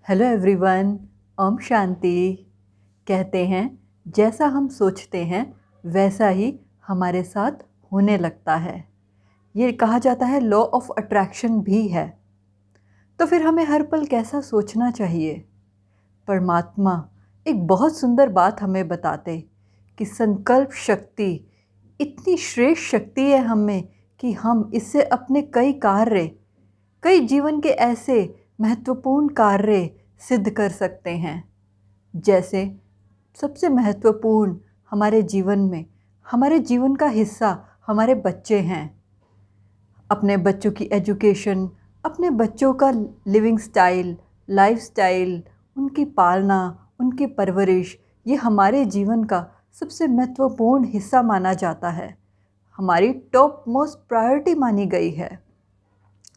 Hello everyone. Om Shanti. कहते हैं जैसा हम सोचते हैं वैसा ही हमारे साथ होने लगता है। ये कहा जाता है लॉ ऑफ अट्रैक्शन भी है। तो फिर हमें हर पल कैसा सोचना चाहिए? परमात्मा एक बहुत सुंदर बात हमें बताते कि संकल्प शक्ति इतनी श्रेष्ठ शक्ति है हम में कि हम इससे अपने कई जीवन के ऐसे महत्वपूर्ण कार्य सिद्ध कर सकते हैं। जैसे सबसे महत्वपूर्ण हमारे जीवन का हिस्सा हमारे बच्चे हैं। अपने बच्चों की एजुकेशन, अपने बच्चों का लिविंग स्टाइल, लाइफस्टाइल, उनकी पालना, उनकी परवरिश, ये हमारे जीवन का सबसे महत्वपूर्ण हिस्सा माना जाता है। हमारी टॉप मोस्ट प्रायोरिटी मानी गई है।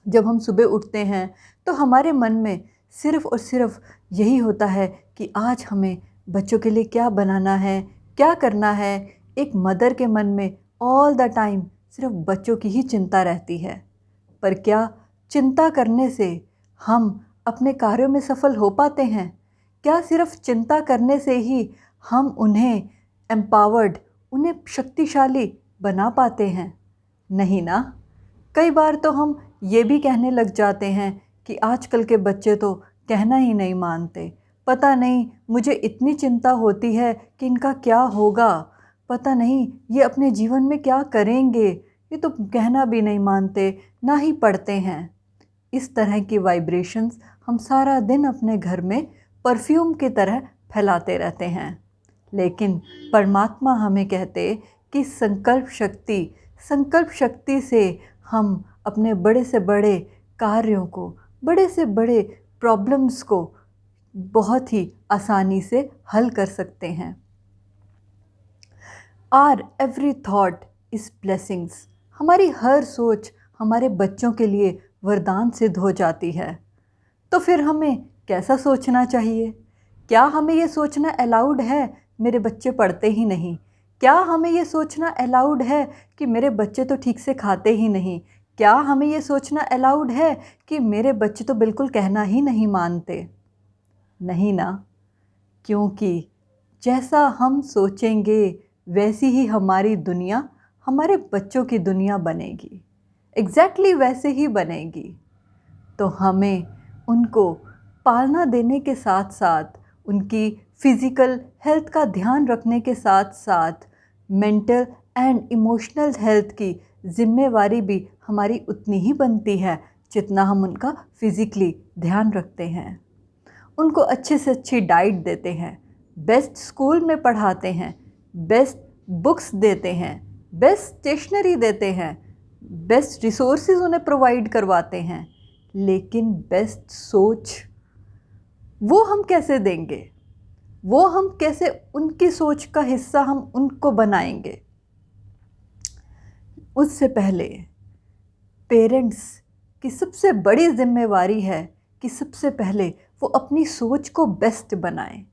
जब हम सुबह उठते हैं तो हमारे मन में सिर्फ़ और सिर्फ यही होता है कि आज हमें बच्चों के लिए क्या बनाना है, क्या करना है। एक मदर के मन में ऑल द टाइम सिर्फ बच्चों की ही चिंता रहती है। पर क्या चिंता करने से हम अपने कार्यों में सफल हो पाते हैं? क्या सिर्फ चिंता करने से ही हम उन्हें एम्पावर्ड, उन्हें शक्तिशाली बना पाते हैं? नहीं ना। कई बार तो हम ये भी कहने लग जाते हैं कि आजकल के बच्चे तो कहना ही नहीं मानते। पता नहीं मुझे इतनी चिंता होती है कि इनका क्या होगा, पता नहीं ये अपने जीवन में क्या करेंगे, ये तो कहना भी नहीं मानते, ना ही पढ़ते हैं। इस तरह की वाइब्रेशंस हम सारा दिन अपने घर में परफ्यूम की तरह फैलाते रहते हैं। लेकिन परमात्मा हमें कहते कि संकल्प शक्ति से हम अपने बड़े से बड़े कार्यों को, बड़े से बड़े प्रॉब्लम्स को बहुत ही आसानी से हल कर सकते हैं। Our every thought is blessings. हमारी हर सोच हमारे बच्चों के लिए वरदान सिद्ध हो जाती है। तो फिर हमें कैसा सोचना चाहिए? क्या हमें ये सोचना अलाउड है मेरे बच्चे पढ़ते ही नहीं? क्या हमें ये सोचना अलाउड है कि मेरे बच्चे तो ठीक से खाते ही नहीं? क्या हमें ये सोचना अलाउड है कि मेरे बच्चे तो बिल्कुल कहना ही नहीं मानते? नहीं ना। क्योंकि जैसा हम सोचेंगे वैसी ही हमारी दुनिया, हमारे बच्चों की दुनिया बनेगी। एग्जैक्टली वैसे ही बनेगी। तो हमें उनको पालना देने के साथ साथ, उनकी फ़िज़िकल हेल्थ का ध्यान रखने के साथ साथ मेंटल एंड इमोशनल हेल्थ की ज़िम्मेवारी भी हमारी उतनी ही बनती है जितना हम उनका फ़िज़िकली ध्यान रखते हैं। उनको अच्छे से अच्छी डाइट देते हैं, बेस्ट स्कूल में पढ़ाते हैं, बेस्ट बुक्स देते हैं, बेस्ट स्टेशनरी देते हैं, बेस्ट रिसोर्सेज उन्हें प्रोवाइड करवाते हैं। लेकिन बेस्ट सोच वो हम कैसे देंगे? वो हम कैसे उनकी सोच का हिस्सा हम उनको बनाएंगे? उससे पहले पेरेंट्स की सबसे बड़ी जिम्मेवारी है कि सबसे पहले वो अपनी सोच को बेस्ट बनाएं।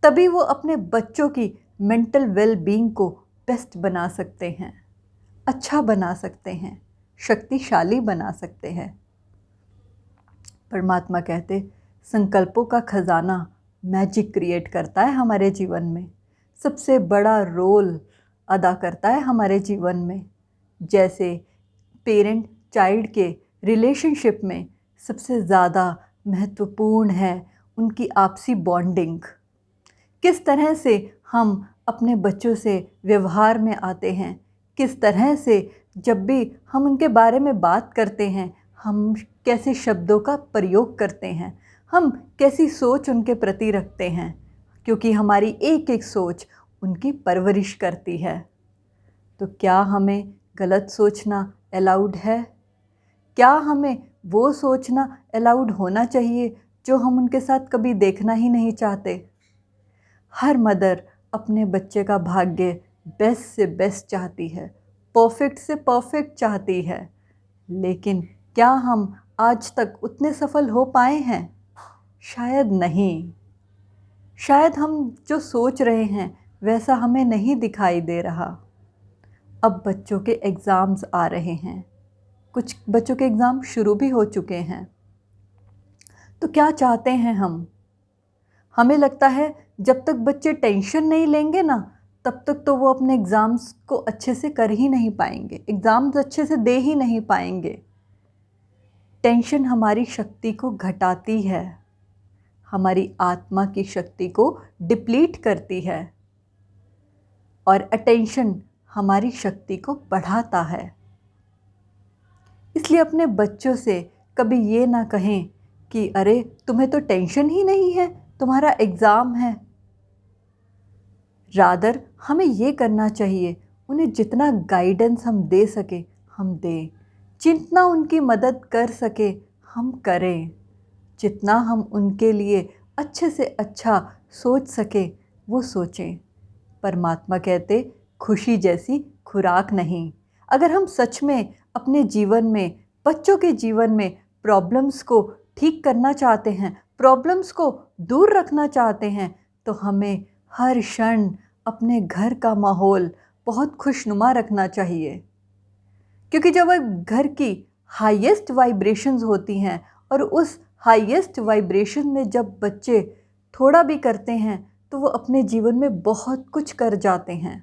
तभी वो अपने बच्चों की मेंटल वेल बीइंग को बेस्ट बना सकते हैं, अच्छा बना सकते हैं, शक्तिशाली बना सकते हैं। परमात्मा कहते संकल्पों का खजाना मैजिक क्रिएट करता है हमारे जीवन में, सबसे बड़ा रोल अदा करता है हमारे जीवन में। जैसे पेरेंट चाइल्ड के रिलेशनशिप में सबसे ज़्यादा महत्वपूर्ण है उनकी आपसी बॉन्डिंग। किस तरह से हम अपने बच्चों से व्यवहार में आते हैं, किस तरह से जब भी हम उनके बारे में बात करते हैं, हम कैसे शब्दों का प्रयोग करते हैं, हम कैसी सोच उनके प्रति रखते हैं, क्योंकि हमारी एक एक सोच उनकी परवरिश करती है। तो क्या हमें गलत सोचना अलाउड है? क्या हमें वो सोचना अलाउड होना चाहिए जो हम उनके साथ कभी देखना ही नहीं चाहते? हर मदर अपने बच्चे का भाग्य बेस्ट से बेस्ट चाहती है, परफेक्ट से परफेक्ट चाहती है। लेकिन क्या हम आज तक उतने सफल हो पाए हैं? शायद नहीं। शायद हम जो सोच रहे हैं वैसा हमें नहीं दिखाई दे रहा। अब बच्चों के एग्ज़ाम्स आ रहे हैं, कुछ बच्चों के एग्ज़ाम शुरू भी हो चुके हैं। तो क्या चाहते हैं हम हमें लगता है जब तक बच्चे टेंशन नहीं लेंगे ना, तब तक तो वो अपने एग्ज़ाम्स को अच्छे से कर ही नहीं पाएंगे, एग्ज़ाम्स अच्छे से दे ही नहीं पाएंगे। टेंशन हमारी शक्ति को घटाती है, हमारी आत्मा की शक्ति को डिप्लीट करती है, और अटेंशन हमारी शक्ति को बढ़ाता है। इसलिए अपने बच्चों से कभी ये ना कहें कि अरे तुम्हें तो टेंशन ही नहीं है, तुम्हारा एग्ज़ाम है। रादर हमें ये करना चाहिए, उन्हें जितना गाइडेंस हम दे सके हम दें, जितना उनकी मदद कर सके हम करें, जितना हम उनके लिए अच्छे से अच्छा सोच सके वो सोचें। परमात्मा कहते खुशी जैसी खुराक नहीं। अगर हम सच में अपने जीवन में, बच्चों के जीवन में प्रॉब्लम्स को ठीक करना चाहते हैं, प्रॉब्लम्स को दूर रखना चाहते हैं, तो हमें हर क्षण अपने घर का माहौल बहुत खुशनुमा रखना चाहिए। क्योंकि जब घर की हाईएस्ट वाइब्रेशंस होती हैं और उस हाईएस्ट वाइब्रेशन में जब बच्चे थोड़ा भी करते हैं तो वो अपने जीवन में बहुत कुछ कर जाते हैं।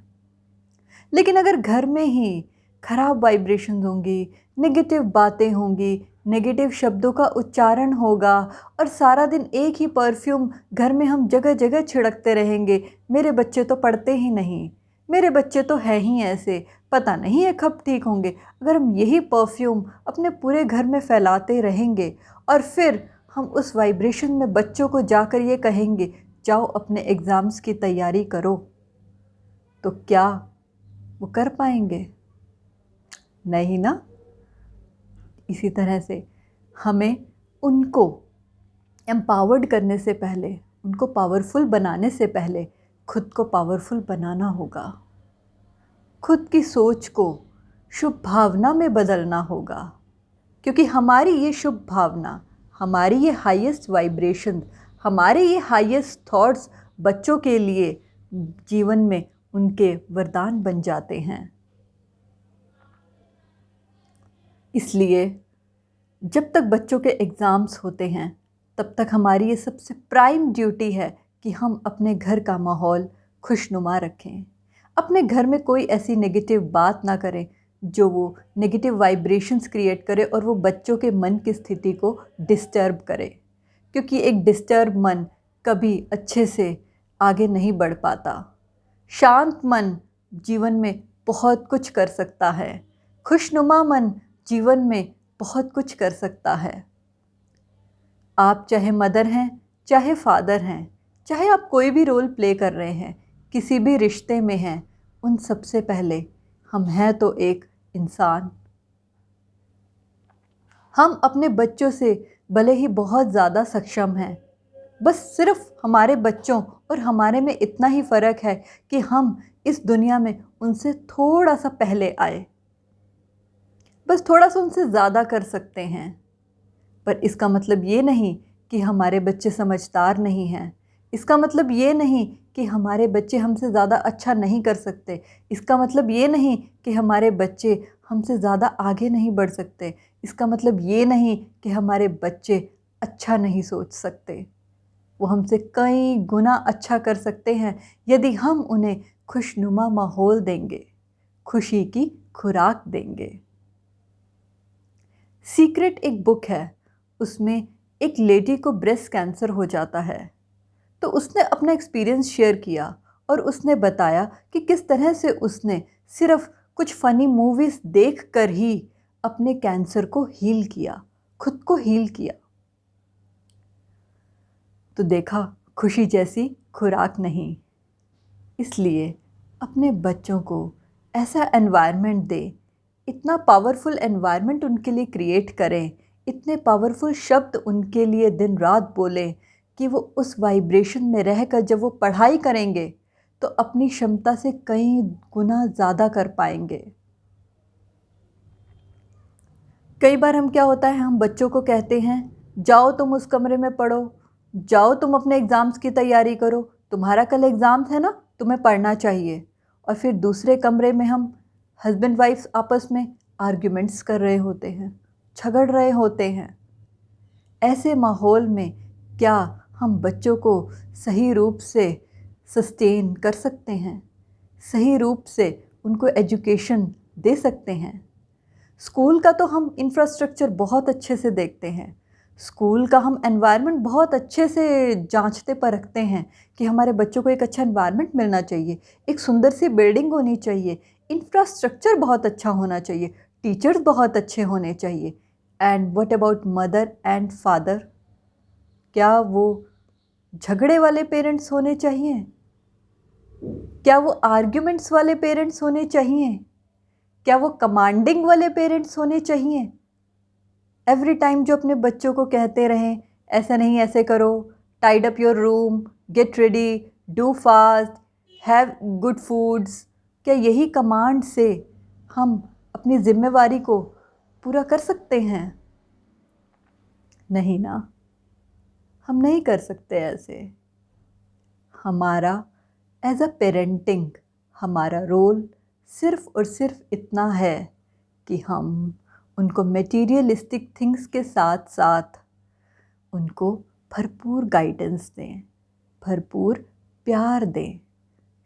लेकिन अगर घर में ही खराब वाइब्रेशंस होंगी, नेगेटिव बातें होंगी, नेगेटिव शब्दों का उच्चारण होगा और सारा दिन एक ही परफ्यूम घर में हम जगह जगह छिड़कते रहेंगे, मेरे बच्चे तो पढ़ते ही नहीं, मेरे बच्चे तो हैं ही ऐसे, पता नहीं ये कब ठीक होंगे। अगर हम यही परफ्यूम अपने पूरे घर में फैलाते रहेंगे और फिर हम उस वाइब्रेशन में बच्चों को जाकर ये कहेंगे जाओ अपने एग्ज़ाम्स की तैयारी करो, तो क्या वो कर पाएंगे? नहीं ना। इसी तरह से हमें उनको एम्पावर्ड करने से पहले, उनको पावरफुल बनाने से पहले खुद को पावरफुल बनाना होगा। खुद की सोच को शुभ भावना में बदलना होगा, क्योंकि हमारी ये शुभ भावना, हमारी ये हाईएस्ट वाइब्रेशन, हमारे ये हाईएस्ट थॉट्स बच्चों के लिए जीवन में उनके वरदान बन जाते हैं। इसलिए जब तक बच्चों के एग्ज़ाम्स होते हैं तब तक हमारी ये सबसे प्राइम ड्यूटी है कि हम अपने घर का माहौल खुशनुमा रखें। अपने घर में कोई ऐसी नेगेटिव बात ना करें जो वो नेगेटिव वाइब्रेशंस क्रिएट करे और वो बच्चों के मन की स्थिति को डिस्टर्ब करे, क्योंकि एक डिस्टर्ब मन कभी अच्छे से आगे नहीं बढ़ पाता। शांत मन जीवन में बहुत कुछ कर सकता है, खुशनुमा मन जीवन में बहुत कुछ कर सकता है। आप चाहे मदर हैं, चाहे फादर हैं, चाहे आप कोई भी रोल प्ले कर रहे हैं, किसी भी रिश्ते में हैं, उन सबसे पहले हम हैं तो एक इंसान। हम अपने बच्चों से भले ही बहुत ज़्यादा सक्षम हैं, बस सिर्फ हमारे बच्चों और हमारे में इतना ही फ़र्क है कि हम इस दुनिया में उनसे थोड़ा सा पहले आए, बस थोड़ा सा उनसे ज़्यादा कर सकते हैं। पर इसका मतलब ये नहीं कि हमारे बच्चे समझदार नहीं हैं, इसका मतलब ये नहीं कि हमारे बच्चे हमसे ज़्यादा अच्छा नहीं कर सकते, इसका मतलब ये नहीं कि हमारे बच्चे हमसे ज़्यादा आगे नहीं बढ़ सकते, इसका मतलब ये नहीं कि हमारे बच्चे अच्छा नहीं सोच सकते। वो हमसे कई गुना अच्छा कर सकते हैं यदि हम उन्हें खुशनुमा माहौल देंगे, खुशी की खुराक देंगे। सीक्रेट एक बुक है, उसमें एक लेडी को ब्रेस्ट कैंसर हो जाता है, तो उसने अपना एक्सपीरियंस शेयर किया और उसने बताया कि किस तरह से उसने सिर्फ कुछ फ़नी मूवीज़ देखकर ही अपने कैंसर को हील किया, खुद को हील किया। तो देखा, खुशी जैसी खुराक नहीं। इसलिए अपने बच्चों को ऐसा एनवायरनमेंट दें, इतना पावरफुल एनवायरनमेंट उनके लिए क्रिएट करें, इतने पावरफुल शब्द उनके लिए दिन रात बोलें कि वो उस वाइब्रेशन में रहकर जब वो पढ़ाई करेंगे तो अपनी क्षमता से कई गुना ज़्यादा कर पाएंगे। कई बार हम क्या होता है, हम बच्चों को कहते हैं जाओ तुम उस कमरे में पढ़ो, जाओ तुम अपने एग्ज़ाम्स की तैयारी करो, तुम्हारा कल एग्ज़ाम्स है ना, तुम्हें पढ़ना चाहिए। और फिर दूसरे कमरे में हम हस्बैंड वाइफ्स आपस में आर्ग्यूमेंट्स कर रहे होते हैं, झगड़ रहे होते हैं। ऐसे माहौल में क्या हम बच्चों को सही रूप से सस्टेन कर सकते हैं, सही रूप से उनको एजुकेशन दे सकते हैं। स्कूल का तो हम इंफ्रास्ट्रक्चर बहुत अच्छे से देखते हैं, स्कूल का हम एनवायरनमेंट बहुत अच्छे से जांचते परखते हैं कि हमारे बच्चों को एक अच्छा एनवायरनमेंट मिलना चाहिए, एक सुंदर सी बिल्डिंग होनी चाहिए, इंफ्रास्ट्रक्चर बहुत अच्छा होना चाहिए, टीचर्स बहुत अच्छे होने चाहिए। And what about mother and father? क्या वो झगड़े वाले पेरेंट्स होने चाहिए? क्या वो आर्ग्यूमेंट्स वाले पेरेंट्स होने चाहिए? क्या वो कमांडिंग वाले पेरेंट्स होने चाहिए? एवरी टाइम जो अपने बच्चों को कहते रहें ऐसा नहीं ऐसे करो, tied up your room, get ready, do fast, have good foods. क्या यही कमांड से हम अपनी जिम्मेवारी को पूरा कर सकते हैं? नहीं ना, हम नहीं कर सकते ऐसे। हमारा एज अ पेरेंटिंग हमारा रोल सिर्फ़ और सिर्फ इतना है कि हम उनको मटेरियलिस्टिक थिंग्स के साथ साथ उनको भरपूर गाइडेंस दें, भरपूर प्यार दें,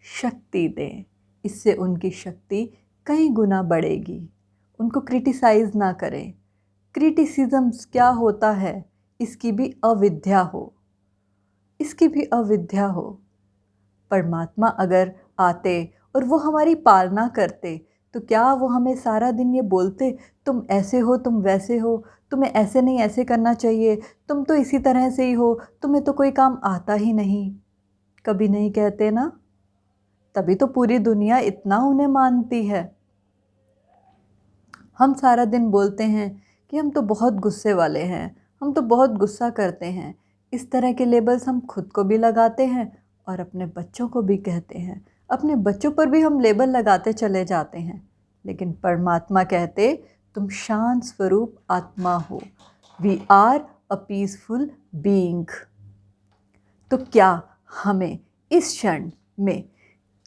शक्ति दें। इससे उनकी शक्ति कई गुना बढ़ेगी। उनको क्रिटिसाइज़ ना करें। क्रिटिसिज्म्स क्या होता है, इसकी भी अविद्या हो, इसकी भी अविद्या हो। परमात्मा अगर आते और वो हमारी पालना करते तो क्या वो हमें सारा दिन ये बोलते तुम ऐसे हो, तुम वैसे हो, तुम्हें ऐसे नहीं ऐसे करना चाहिए, तुम तो इसी तरह से ही हो, तुम्हें तो कोई काम आता ही नहीं? कभी नहीं कहते ना। तभी तो पूरी दुनिया इतना उन्हें मानती है। हम सारा दिन बोलते हैं कि हम तो बहुत गुस्से वाले हैं, हम तो बहुत गुस्सा करते हैं। इस तरह के लेबल्स हम खुद को भी लगाते हैं और अपने बच्चों को भी कहते हैं। अपने बच्चों पर भी हम लेबल लगाते चले जाते हैं। लेकिन परमात्मा कहते तुम शांत स्वरूप आत्मा हो। We are a peaceful being. तो क्या हमें इस क्षण में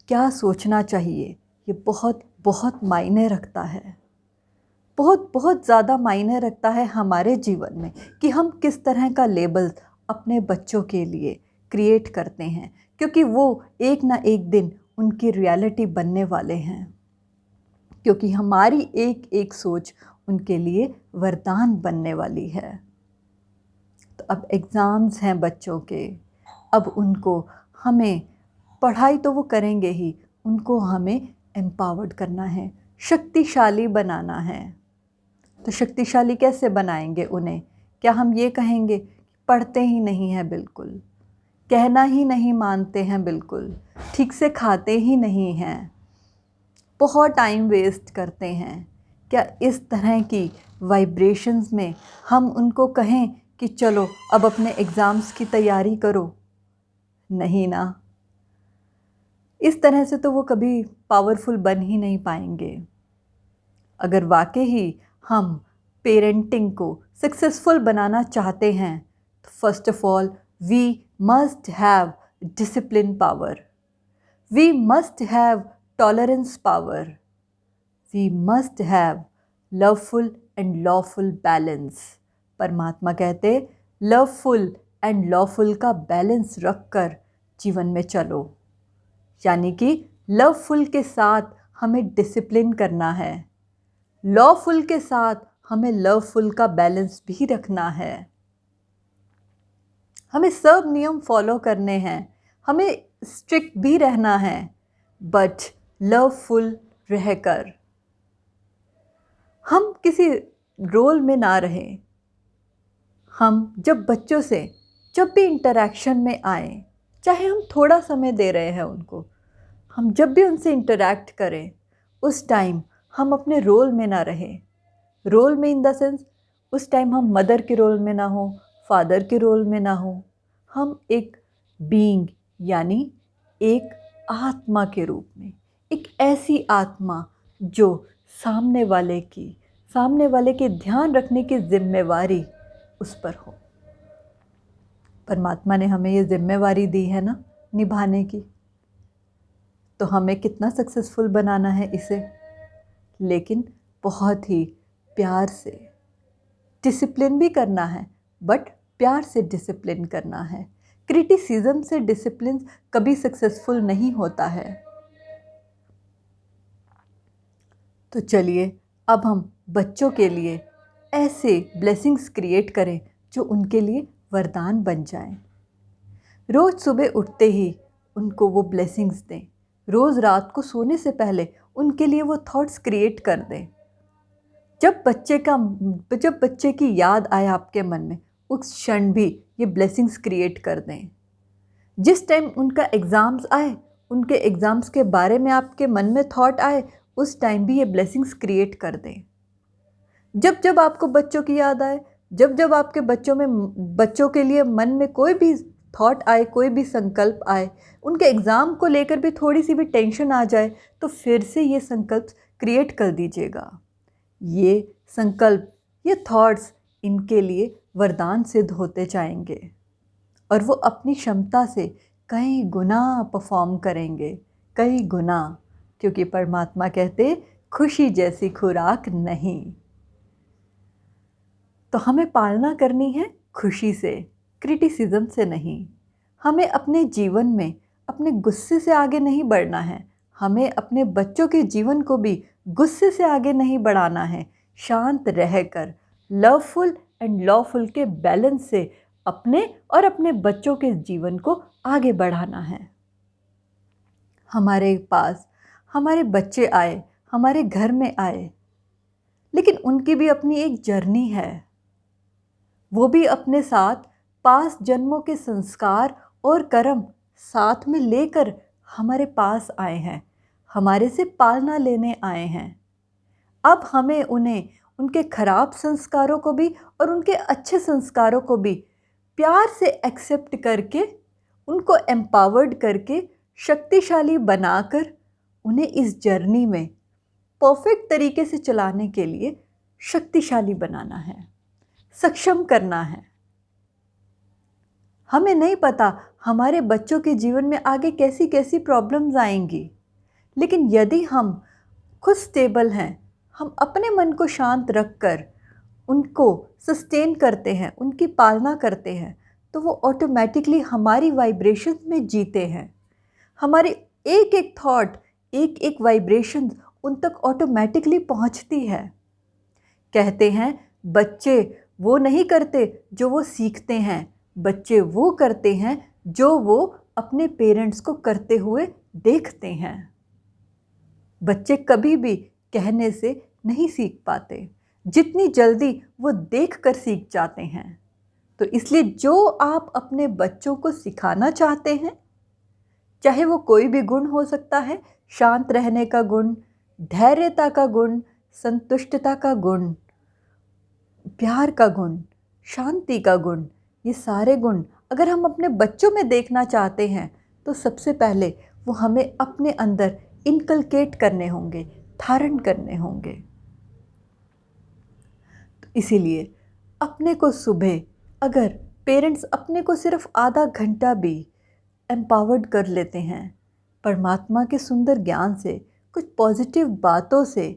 क्या सोचना चाहिए, ये बहुत बहुत मायने रखता है। बहुत बहुत ज़्यादा मायने रखता है हमारे जीवन में कि हम किस तरह का लेबल अपने बच्चों के लिए क्रिएट करते हैं, क्योंकि वो एक ना एक दिन उनकी रियलिटी बनने वाले हैं। क्योंकि हमारी एक एक सोच उनके लिए वरदान बनने वाली है। तो अब एग्ज़ाम्स हैं बच्चों के, अब उनको हमें पढ़ाई तो वो करेंगे ही, उनको हमें एम्पावर्ड करना है, शक्तिशाली बनाना है। तो शक्तिशाली कैसे बनाएंगे उन्हें? क्या हम ये कहेंगे पढ़ते ही नहीं हैं बिल्कुल, कहना ही नहीं मानते हैं बिल्कुल, ठीक से खाते ही नहीं हैं, बहुत टाइम वेस्ट करते हैं? क्या इस तरह की वाइब्रेशंस में हम उनको कहें कि चलो अब अपने एग्ज़ाम्स की तैयारी करो? नहीं ना। इस तरह से तो वो कभी पावरफुल बन ही नहीं पाएंगे। अगर वाकई ही हम पेरेंटिंग को सक्सेसफुल बनाना चाहते हैं तो first of all we must have discipline power, we must have tolerance power, we must have loveful and lawful balance. परमात्मा कहते लवफुल एंड लॉफुल का बैलेंस रखकर जीवन में चलो। यानी कि लवफुल के साथ हमें डिसिप्लिन करना है, लॉफुल के साथ हमें लवफुल का बैलेंस भी रखना है। हमें सब नियम फॉलो करने हैं, हमें स्ट्रिक्ट भी रहना है, बट लवफुल रहकर। हम किसी रोल में ना रहें। हम जब बच्चों से जब भी इंटरैक्शन में आए, चाहे हम थोड़ा समय दे रहे हैं उनको, हम जब भी उनसे इंटरैक्ट करें उस टाइम हम अपने रोल में ना रहें। रोल में इन द सेंस उस टाइम हम मदर के रोल में ना हो, फादर के रोल में ना हो, हम एक बीइंग यानी एक आत्मा के रूप में, एक ऐसी आत्मा जो सामने वाले के ध्यान रखने की जिम्मेवारी उस पर हो। परमात्मा ने हमें ये जिम्मेवारी दी है ना निभाने की, तो हमें कितना सक्सेसफुल बनाना है इसे, लेकिन बहुत ही प्यार से। डिसिप्लिन भी करना है बट प्यार से डिसिप्लिन करना है, क्रिटिसिज्म से डिसिप्लिन कभी सक्सेसफुल नहीं होता है। तो चलिए अब हम बच्चों के लिए ऐसे ब्लेसिंग्स क्रिएट करें जो उनके लिए वरदान बन जाएं। रोज़ सुबह उठते ही उनको वो ब्लेसिंग्स दें। रोज़ रात को सोने से पहले उनके लिए वो थॉट्स क्रिएट कर दें। जब बच्चे की याद आए आपके मन में, उस क्षण भी ये ब्लेसिंग्स क्रिएट कर दें। जिस टाइम उनका एग्ज़ाम्स आए, उनके एग्ज़ाम्स के बारे में आपके मन में थॉट आए, उस टाइम भी ये ब्लेसिंग्स क्रिएट कर दें। जब जब आपको बच्चों की याद आए, जब जब आपके बच्चों के लिए मन में कोई भी थॉट आए, कोई भी संकल्प आए, उनके एग्ज़ाम को लेकर भी थोड़ी सी भी टेंशन आ जाए, तो फिर से ये संकल्प क्रिएट कर दीजिएगा। ये संकल्प, ये थॉट्स इनके लिए वरदान सिद्ध होते जाएंगे और वो अपनी क्षमता से कई गुना परफॉर्म करेंगे, कई गुना, क्योंकि परमात्मा कहते खुशी जैसी खुराक नहीं। तो हमें पालना करनी है खुशी से, क्रिटिसिज्म से नहीं। हमें अपने जीवन में अपने गुस्से से आगे नहीं बढ़ना है। हमें अपने बच्चों के जीवन को भी गुस्से से आगे नहीं बढ़ाना है। शांत रहकर लवफुल एंड लॉफुल के बैलेंस से अपने और अपने बच्चों के जीवन को आगे बढ़ाना है। हमारे पास हमारे बच्चे आए, हमारे घर में आए, लेकिन उनकी भी अपनी एक जर्नी है। वो भी अपने साथ पास जन्मों के संस्कार और कर्म साथ में लेकर हमारे पास आए हैं, हमारे से पालना लेने आए हैं। अब हमें उन्हें उनके खराब संस्कारों को भी और उनके अच्छे संस्कारों को भी प्यार से एक्सेप्ट करके, उनको एम्पावर्ड करके, शक्तिशाली बनाकर उन्हें इस जर्नी में परफेक्ट तरीके से चलाने के लिए शक्तिशाली बनाना है, सक्षम करना है। हमें नहीं पता हमारे बच्चों के जीवन में आगे कैसी कैसी प्रॉब्लम्स आएंगी, लेकिन यदि हम खुद स्टेबल हैं, हम अपने मन को शांत रखकर उनको सस्टेन करते हैं, उनकी पालना करते हैं, तो वो ऑटोमेटिकली हमारी वाइब्रेशन में जीते हैं। हमारी एक एक थॉट, एक एक वाइब्रेशन उन तक ऑटोमेटिकली पहुंचती है। कहते हैं बच्चे वो नहीं करते जो वो सीखते हैं, बच्चे वो करते हैं जो वो अपने पेरेंट्स को करते हुए देखते हैं। बच्चे कभी भी कहने से नहीं सीख पाते, जितनी जल्दी वो देखकर सीख जाते हैं। तो इसलिए जो आप अपने बच्चों को सिखाना चाहते हैं, चाहे वो कोई भी गुण हो सकता है, शांत रहने का गुण, धैर्यता का गुण, संतुष्टता का गुण, प्यार का गुण, शांति का गुण, ये सारे गुण अगर हम अपने बच्चों में देखना चाहते हैं, तो सबसे पहले वो हमें अपने अंदर इनकलकेट करने होंगे, धारण करने होंगे। तो इसीलिए अपने को सुबह अगर पेरेंट्स अपने को सिर्फ आधा घंटा भी एम्पावर्ड कर लेते हैं, परमात्मा के सुंदर ज्ञान से, कुछ पॉजिटिव बातों से,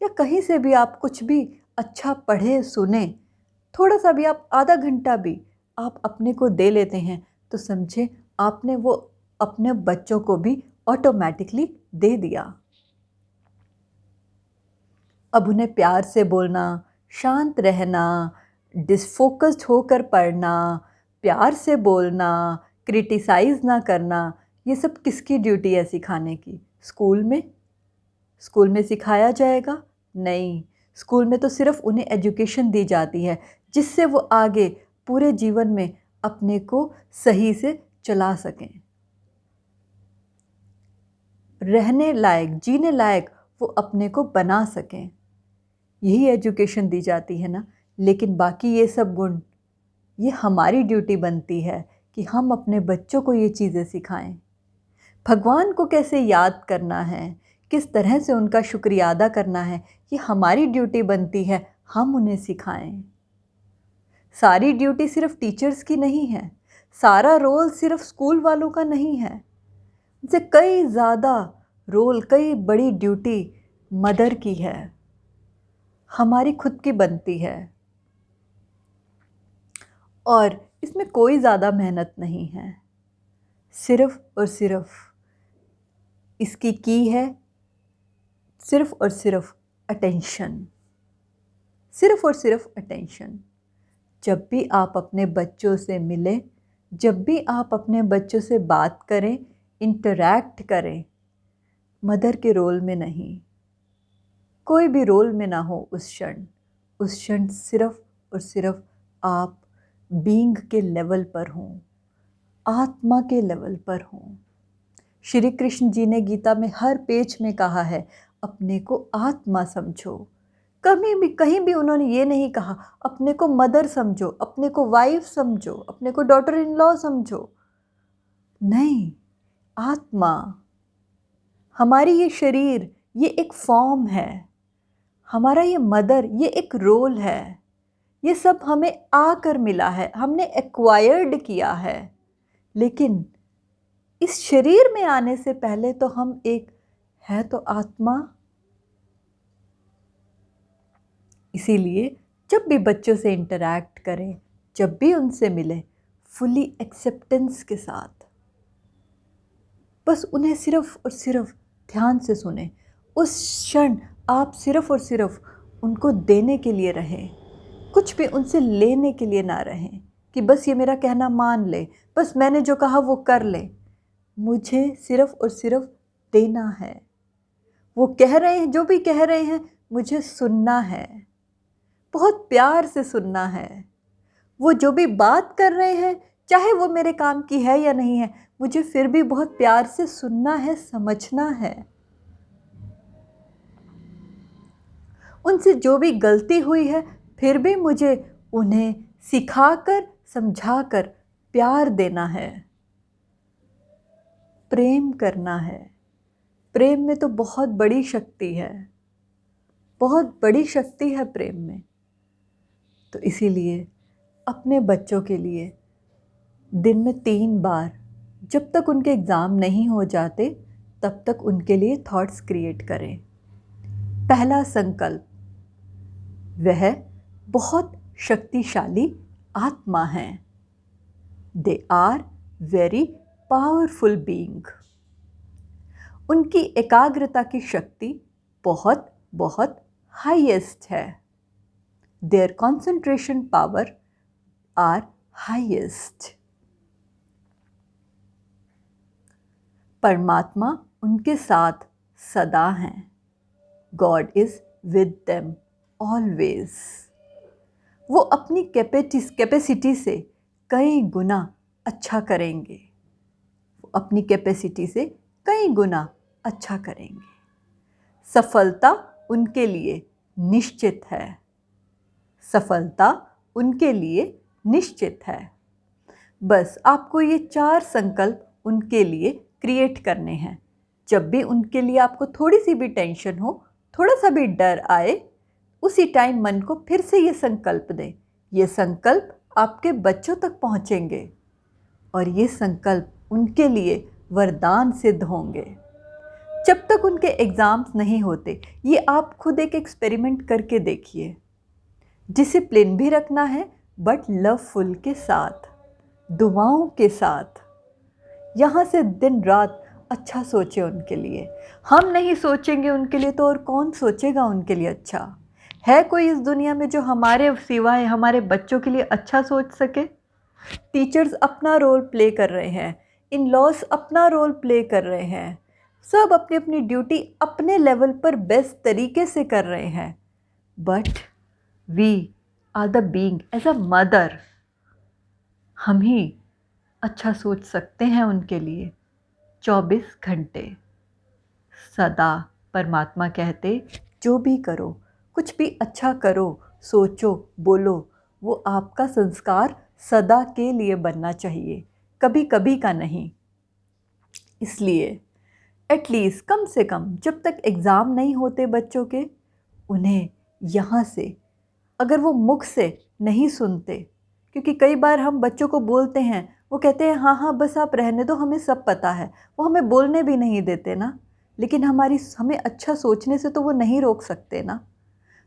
या कहीं से भी आप कुछ भी अच्छा पढ़े सुने, थोड़ा सा भी आप आधा घंटा भी आप अपने को दे लेते हैं, तो समझे आपने वो अपने बच्चों को भी ऑटोमेटिकली दे दिया। अब उन्हें प्यार से बोलना, शांत रहना, डिसफोकस्ड होकर पढ़ना, प्यार से बोलना, क्रिटिसाइज़ ना करना, ये सब किसकी ड्यूटी है सिखाने की? स्कूल में? स्कूल में सिखाया जाएगा? नहीं, स्कूल में तो सिर्फ उन्हें एजुकेशन दी जाती है, जिससे वो आगे पूरे जीवन में अपने को सही से चला सकें, रहने लायक, जीने लायक वो अपने को बना सकें। यही एजुकेशन दी जाती है ना। लेकिन बाकी ये सब गुण, ये हमारी ड्यूटी बनती है कि हम अपने बच्चों को ये चीज़ें सिखाएं। भगवान को कैसे याद करना है, किस तरह से उनका शुक्रिया अदा करना है, ये हमारी ड्यूटी बनती है, हम उन्हें सिखाएं। सारी ड्यूटी सिर्फ टीचर्स की नहीं है, सारा रोल सिर्फ स्कूल वालों का नहीं है। इनसे कई ज़्यादा रोल, कई बड़ी ड्यूटी मदर की है, हमारी खुद की बनती है। और इसमें कोई ज़्यादा मेहनत नहीं है। सिर्फ और सिर्फ इसकी की है सिर्फ और सिर्फ अटेंशन, सिर्फ और सिर्फ अटेंशन। जब भी आप अपने बच्चों से मिलें, जब भी आप अपने बच्चों से बात करें, इंटरैक्ट करें, मदर के रोल में नहीं, कोई भी रोल में ना हो उस क्षण सिर्फ और सिर्फ आप बीइंग के लेवल पर हों, आत्मा के लेवल पर हों। श्री कृष्ण जी ने गीता में हर पेज में कहा है, अपने को आत्मा समझो। कहीं भी उन्होंने ये नहीं कहा अपने को मदर समझो, अपने को वाइफ समझो, अपने को डॉटर इन लॉ समझो। नहीं, आत्मा, हमारी ये शरीर ये एक फॉर्म है, हमारा ये मदर ये एक रोल है। ये सब हमें आकर मिला है, हमने एक्वायर्ड किया है। लेकिन इस शरीर में आने से पहले तो हम एक है तो आत्मा। इसीलिए जब भी बच्चों से इंटरैक्ट करें, जब भी उनसे मिलें, फुली एक्सेप्टेंस के साथ, बस उन्हें सिर्फ और सिर्फ ध्यान से सुने। उस क्षण आप सिर्फ और सिर्फ उनको देने के लिए रहें, कुछ भी उनसे लेने के लिए ना रहें कि बस ये मेरा कहना मान ले, बस मैंने जो कहा वो कर ले। मुझे सिर्फ और सिर्फ देना है। वो कह रहे हैं, जो भी कह रहे हैं, मुझे सुनना है, बहुत प्यार से सुनना है। वो जो भी बात कर रहे हैं, चाहे वो मेरे काम की है या नहीं है, मुझे फिर भी बहुत प्यार से सुनना है, समझना है। उनसे जो भी गलती हुई है, फिर भी मुझे उन्हें सिखाकर, समझाकर प्यार देना है, प्रेम करना है। प्रेम में तो बहुत बड़ी शक्ति है, बहुत बड़ी शक्ति है प्रेम में। तो इसीलिए अपने बच्चों के लिए दिन में 3 बार, जब तक उनके एग्ज़ाम नहीं हो जाते तब तक उनके लिए थॉट्स क्रिएट करें। पहला संकल्प, वह बहुत शक्तिशाली आत्मा हैं। They are very powerful being. उनकी एकाग्रता की शक्ति बहुत बहुत हाईएस्ट है। Their concentration power are highest. परमात्मा उनके साथ सदा हैं। God is with them always. वो अपनी कैपेसिटी से कई गुना अच्छा करेंगे, वो अपनी कैपेसिटी से कई गुना अच्छा करेंगे। सफलता उनके लिए निश्चित है, सफलता उनके लिए निश्चित है। बस आपको ये 4 संकल्प उनके लिए क्रिएट करने हैं। जब भी उनके लिए आपको थोड़ी सी भी टेंशन हो, थोड़ा सा भी डर आए, उसी टाइम मन को फिर से ये संकल्प दें। ये संकल्प आपके बच्चों तक पहुँचेंगे और ये संकल्प उनके लिए वरदान सिद्ध होंगे। जब तक उनके एग्ज़ाम्स नहीं होते, ये आप खुद एक एक्सपेरिमेंट करके देखिए। डिसिप्लिन भी रखना है, बट लवफुल के साथ, दुआओं के साथ। यहाँ से दिन रात अच्छा सोचें उनके लिए। हम नहीं सोचेंगे उनके लिए तो और कौन सोचेगा उनके लिए अच्छा? है कोई इस दुनिया में जो हमारे सिवाय हमारे बच्चों के लिए अच्छा सोच सके? टीचर्स अपना रोल प्ले कर रहे हैं, इन लॉज अपना रोल प्ले कर रहे हैं, सब अपनी अपनी ड्यूटी अपने लेवल पर बेस्ट तरीके से कर रहे हैं। But we are the being as a mother, हम ही अच्छा सोच सकते हैं उनके लिए 24 घंटे सदा। परमात्मा कहते, जो भी करो, कुछ भी अच्छा करो, सोचो, बोलो, वो आपका संस्कार सदा के लिए बनना चाहिए, कभी कभी का नहीं। इसलिए एटलीस्ट कम से कम जब तक एग्ज़ाम नहीं होते बच्चों के, उन्हें यहाँ से, अगर वो मुख से नहीं सुनते, क्योंकि कई बार हम बच्चों को बोलते हैं, वो कहते हैं हाँ हाँ बस आप रहने दो, हमें सब पता है। वो हमें बोलने भी नहीं देते ना, लेकिन हमें अच्छा सोचने से तो वो नहीं रोक सकते ना।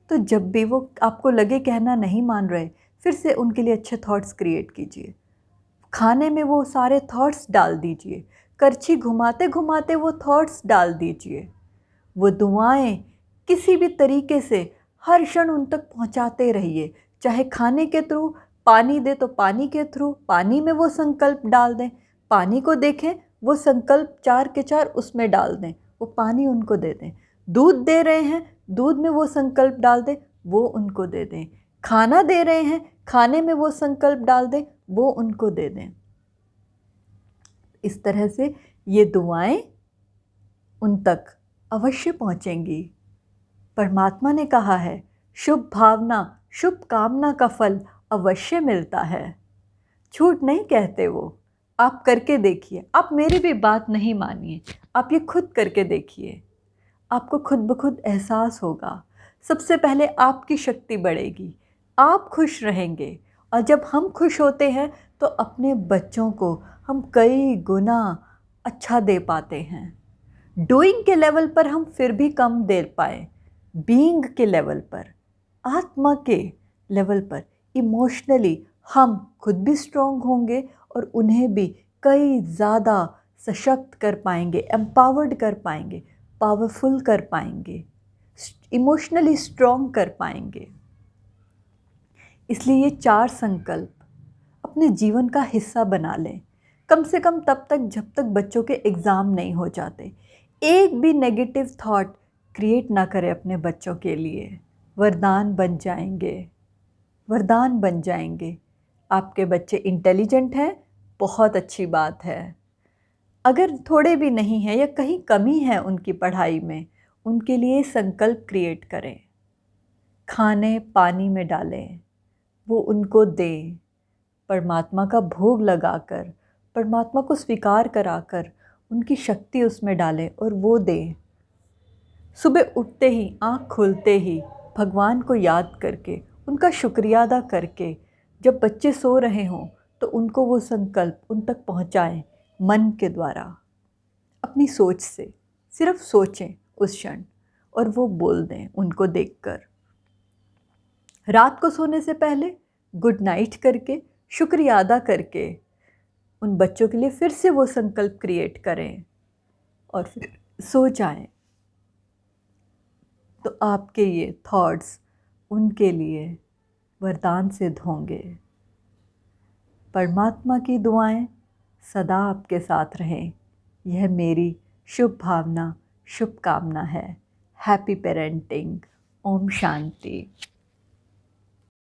तो जब भी वो आपको लगे कहना नहीं मान रहे, फिर से उनके लिए अच्छे थॉट्स क्रिएट कीजिए। खाने में वो सारे थॉट्स डाल दीजिए, करछी घुमाते घुमाते वो थॉट्स डाल दीजिए। वो दुआएं किसी भी तरीके से हर क्षण उन तक पहुंचाते रहिए, चाहे खाने के थ्रू, पानी दे तो पानी के थ्रू, पानी में वो संकल्प डाल दें, पानी को देखें वो संकल्प 4 के 4 उसमें डाल दें, वो पानी उनको दे दें। दूध दे रहे हैं, दूध में वो संकल्प डाल दें, वो उनको दे दें। खाना दे रहे हैं, खाने में वो संकल्प डाल दें, वो उनको दे दें। इस तरह से ये दुआएं उन तक अवश्य पहुंचेंगी। परमात्मा ने कहा है, शुभ भावना शुभ कामना का फल अवश्य मिलता है। झूठ नहीं कहते वो। आप करके देखिए, आप मेरी भी बात नहीं मानिए, आप ये खुद करके देखिए, आपको खुद ब खुद एहसास होगा। सबसे पहले आपकी शक्ति बढ़ेगी, आप खुश रहेंगे, और जब हम खुश होते हैं तो अपने बच्चों को हम कई गुना अच्छा दे पाते हैं। डूइंग के लेवल पर हम फिर भी कम दे पाए, बीइंग के लेवल पर, आत्मा के लेवल पर, इमोशनली हम खुद भी स्ट्रॉन्ग होंगे और उन्हें भी कई ज़्यादा सशक्त कर पाएंगे, एम्पावर्ड कर पाएंगे, पावरफुल कर पाएंगे, इमोशनली स्ट्रॉन्ग कर पाएंगे। इसलिए ये 4 संकल्प अपने जीवन का हिस्सा बना लें, कम से कम तब तक जब तक बच्चों के एग्ज़ाम नहीं हो जाते। एक भी नेगेटिव थॉट क्रिएट ना करें अपने बच्चों के लिए, वरदान बन जाएंगे, वरदान बन जाएंगे। आपके बच्चे इंटेलिजेंट हैं, बहुत अच्छी बात है। अगर थोड़े भी नहीं हैं या कहीं कमी है उनकी पढ़ाई में, उनके लिए संकल्प क्रिएट करें, खाने पानी में डालें, वो उनको दें, परमात्मा का भोग लगाकर, परमात्मा को स्वीकार कराकर उनकी शक्ति उसमें डालें और वो दें। सुबह उठते ही, आँख खुलते ही भगवान को याद करके, उनका शुक्रिया अदा करके, जब बच्चे सो रहे हों तो उनको वो संकल्प उन तक पहुँचाएं मन के द्वारा, अपनी सोच से। सिर्फ सोचें उस क्षण और वो बोल दें उनको देखकर। रात को सोने से पहले गुड नाइट करके, शुक्रिया अदा करके उन बच्चों के लिए फिर से वो संकल्प क्रिएट करें और फिर सो जाएं। तो आपके ये थॉट्स उनके लिए वरदान सिद्ध होंगे। परमात्मा की दुआएं सदा आपके साथ रहें, यह मेरी शुभ भावना, शुभकामना है। Happy parenting. ओम शांति।